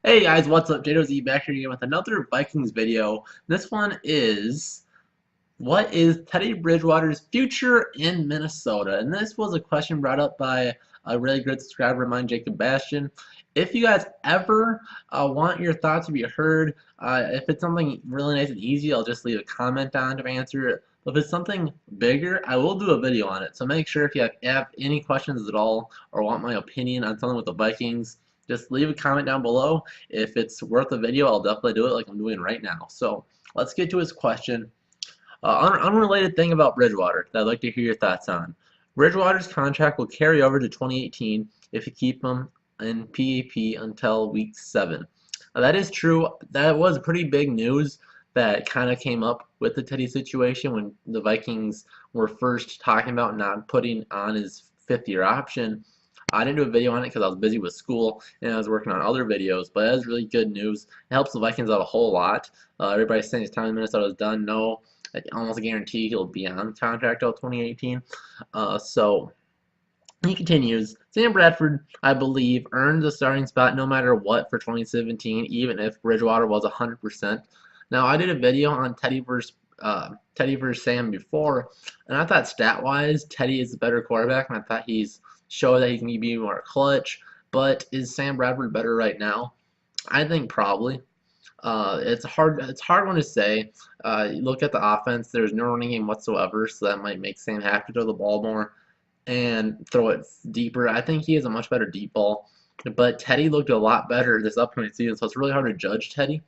Hey guys, what's up? JoZ back here again with another Vikings video. This one is, what is Teddy Bridgewater's future in Minnesota? And this was a question brought up by a really good subscriber of mine, Jacob Bastian. If you guys ever want your thoughts to be heard, if it's something really nice and easy, I'll just leave a comment on to answer it. But if it's something bigger, I will do a video on it. So make sure if you have any questions at all or want my opinion on something with the Vikings, just leave a comment down below. If it's worth a video, I'll definitely do it like I'm doing right now. So let's get to his question. Unrelated thing about Bridgewater that I'd like to hear your thoughts on. Bridgewater's contract will carry over to 2018 if you keep him in PAP until week 7. Now, that is true. That was pretty big news that kind of came up with the Teddy situation when the Vikings were first talking about not putting on his 5th-year option. I didn't do a video on it because I was busy with school and I was working on other videos, but it was really good news. It helps the Vikings out a whole lot. Everybody's saying his time in Minnesota is done. No, I almost guarantee he'll be on contract till 2018. So he continues. Sam Bradford, I believe, earned the starting spot no matter what for 2017, even if Bridgewater was 100%. Now, I did a video on Teddy versus Sam before, and I thought stat-wise, Teddy is the better quarterback, and I thought he's showed that he can be more clutch. But is Sam Bradford better right now? I think probably. It's hard one to say. You look at the offense. There's no running game whatsoever, so that might make Sam have to throw the ball more and throw it deeper. I think he has a much better deep ball. But Teddy looked a lot better this upcoming season, so it's really hard to judge Teddy.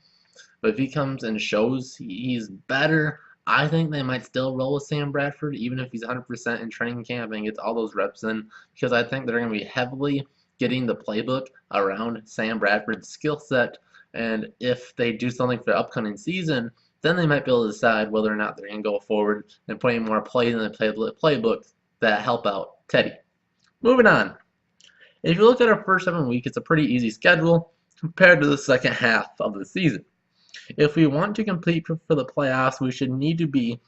But if he comes and shows he's better, I think they might still roll with Sam Bradford, even if he's 100% in training camp and gets all those reps in, because I think they're going to be heavily getting the playbook around Sam Bradford's skill set. And if they do something for the upcoming season, then they might be able to decide whether or not they're going to go forward and putting more plays in the playbook that help out Teddy. Moving on. If you look at our first 7 weeks, it's a pretty easy schedule compared to the second half of the season. If we want to compete for the playoffs, we should need to be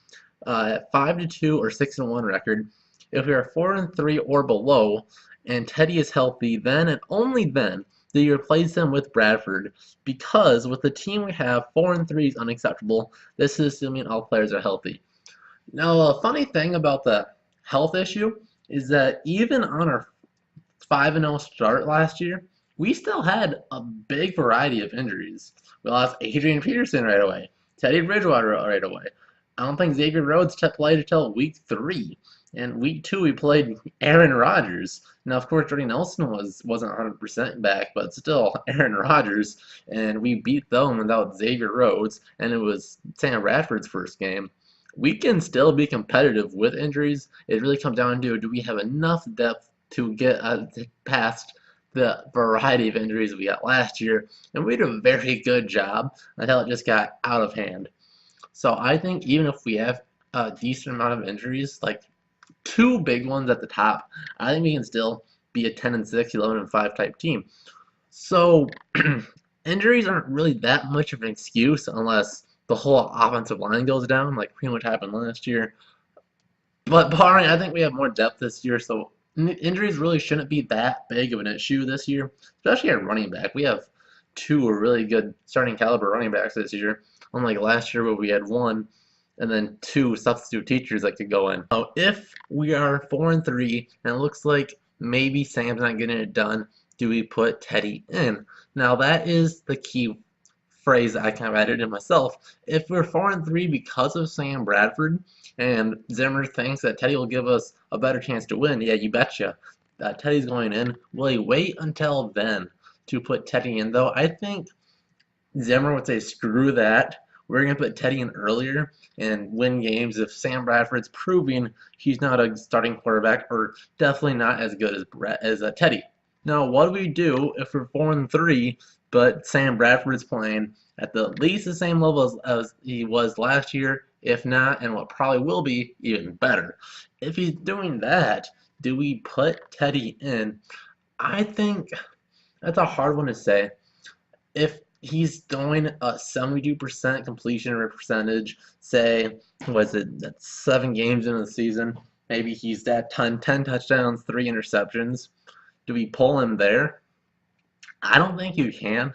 at 5-2 or 6-1 record. If we are 4-3 or below, and Teddy is healthy, then and only then do you replace him with Bradford. Because with the team we have, 4-3 is unacceptable. This is assuming all players are healthy. Now, a funny thing about the health issue is that even on our 5-0 start last year, we still had a big variety of injuries. We lost Adrian Peterson right away, Teddy Bridgewater right away. I don't think Xavier Rhodes played until week 3. And week 2 we played Aaron Rodgers. Now, of course, Jordy Nelson wasn't 100% back, but still Aaron Rodgers. And we beat them without Xavier Rhodes, and it was Sam Bradford's first game. We can still be competitive with injuries. It really comes down to, do we have enough depth to get past the variety of injuries we got last year, and we did a very good job until it just got out of hand. So I think even if we have a decent amount of injuries, like 2 big ones at the top, I think we can still be a 10-6, 11-5 type team. So injuries aren't really that much of an excuse unless the whole offensive line goes down, like pretty much happened last year. But barring, I think we have more depth this year, so injuries really shouldn't be that big of an issue this year, especially at running back. We have 2 really good starting caliber running backs this year, unlike last year where we had 1 and then 2 substitute teachers that could go in. So if we are 4-3 and it looks like maybe Sam's not getting it done, do we put Teddy in? Now that is the key phrase that I kind of added in myself. If we're 4-3 because of Sam Bradford, and Zimmer thinks that Teddy will give us a better chance to win, yeah, you betcha. Teddy's going in. Will he wait until then to put Teddy in, though? I think Zimmer would say, screw that. We're going to put Teddy in earlier and win games if Sam Bradford's proving he's not a starting quarterback, or definitely not as good as Teddy. Now, what do we do if we're 4-3, but Sam Bradford's playing at the least the same level as he was last year, if not, and what probably will be, even better? If he's doing that, do we put Teddy in? I think that's a hard one to say. If he's doing a 72% completion percentage, say, that's 7 games into the season, maybe he's at 10 touchdowns, 3 interceptions. Do we pull him there? I don't think you can.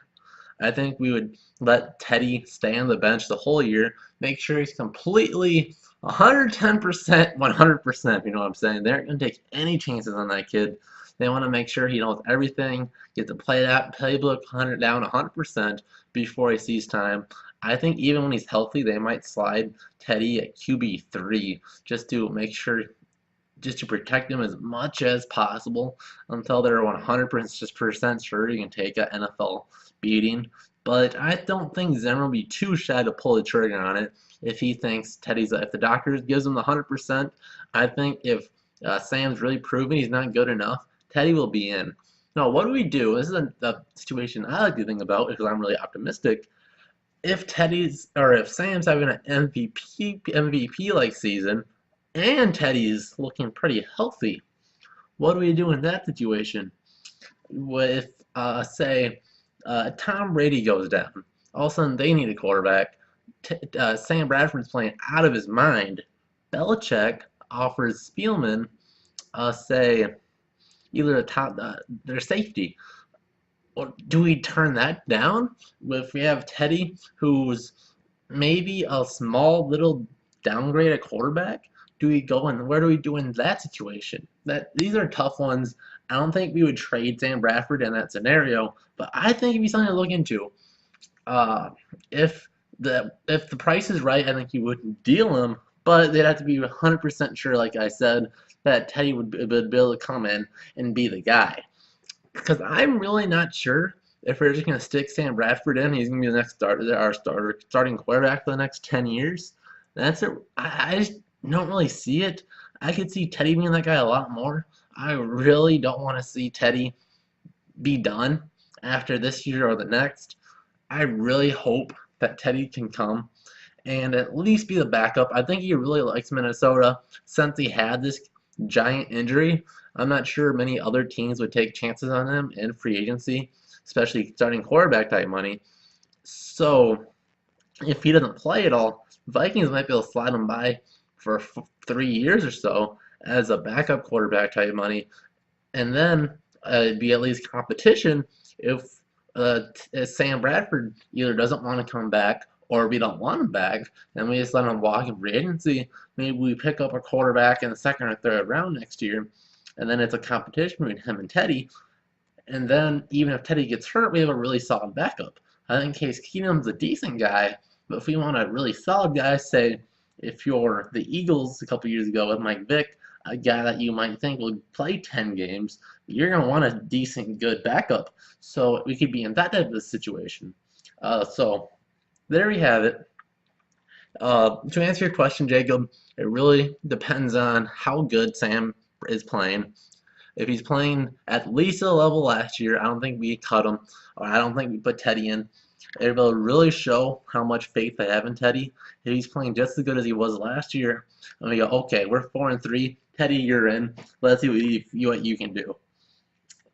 I think we would let Teddy stay on the bench the whole year, make sure he's completely 110%, 100%, you know what I'm saying? They aren't going to take any chances on that kid. They want to make sure he knows everything, get to play that playbook 100 down 100% before he sees time. I think even when he's healthy, they might slide Teddy at QB3 just to make sure, just to protect him as much as possible until they're 100% sure he can take an NFL beating. But I don't think Zimmer will be too shy to pull the trigger on it if he thinks if the doctor gives him the 100%. I think if Sam's really proven he's not good enough, Teddy will be in. Now, what do we do? This is a situation I like to think about because I'm really optimistic. If Sam's having an MVP like season, and Teddy's looking pretty healthy, what do we do in that situation? With say Tom Brady goes down, all of a sudden they need a quarterback. Sam Bradford's playing out of his mind. Belichick offers Spielman, say either their safety. Or do we turn that down? If we have Teddy, who's maybe a small little downgrade at quarterback, do we go and where do we do in that situation? These are tough ones. I don't think we would trade Sam Bradford in that scenario, but I think it'd be something to look into. If the price is right, I think you would deal him, but they'd have to be 100% sure, like I said, that Teddy would be able to come in and be the guy. Because I'm really not sure if we're just going to stick Sam Bradford in. He's going to be the next starting quarterback for the next 10 years. I just don't really see it. I could see Teddy being that guy a lot more. I really don't want to see Teddy be done after this year or the next. I really hope that Teddy can come and at least be the backup. I think he really likes Minnesota since he had this giant injury. I'm not sure many other teams would take chances on him in free agency, especially starting quarterback type money. So if he doesn't play at all, Vikings might be able to slide him by for 3 years or so as a backup quarterback type money, and then it'd be at least competition if Sam Bradford either doesn't want to come back or we don't want him back, and we just let him walk in free agency. Maybe we pick up a quarterback in the second or third round next year, and then it's a competition between him and Teddy. And then even if Teddy gets hurt, we have a really solid backup. I think Case Keenum's a decent guy, but if we want a really solid guy, say if you're the Eagles a couple years ago with Mike Vick, a guy that you might think would play 10 games, you're going to want a decent, good backup. So we could be in that type of situation. So there we have it. To answer your question, Jacob, it really depends on how good Sam is playing. If he's playing at least the level last year, I don't think we cut him, or I don't think we put Teddy in. It will really show how much faith I have in Teddy. If he's playing just as good as he was last year, and we go, okay, we're 4-3. Teddy, you're in. Let's see what you can do.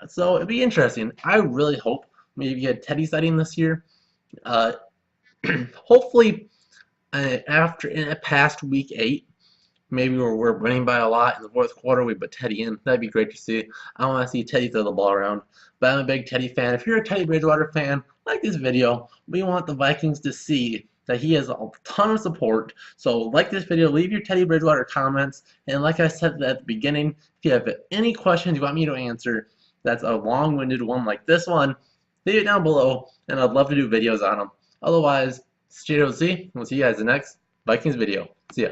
So it'd be interesting. I really hope maybe get Teddy sighting this year. Hopefully, past week 8, maybe we're winning by a lot in the fourth quarter. We put Teddy in. That'd be great to see. I want to see Teddy throw the ball around. But I'm a big Teddy fan. If you're a Teddy Bridgewater fan, like this video. We want the Vikings to see that he has a ton of support. So like this video, leave your Teddy Bridgewater comments. And like I said at the beginning, if you have any questions you want me to answer, that's a long-winded one like this one, leave it down below, and I'd love to do videos on them. Otherwise, stay tuned. We'll see you guys in the next Vikings video. See ya.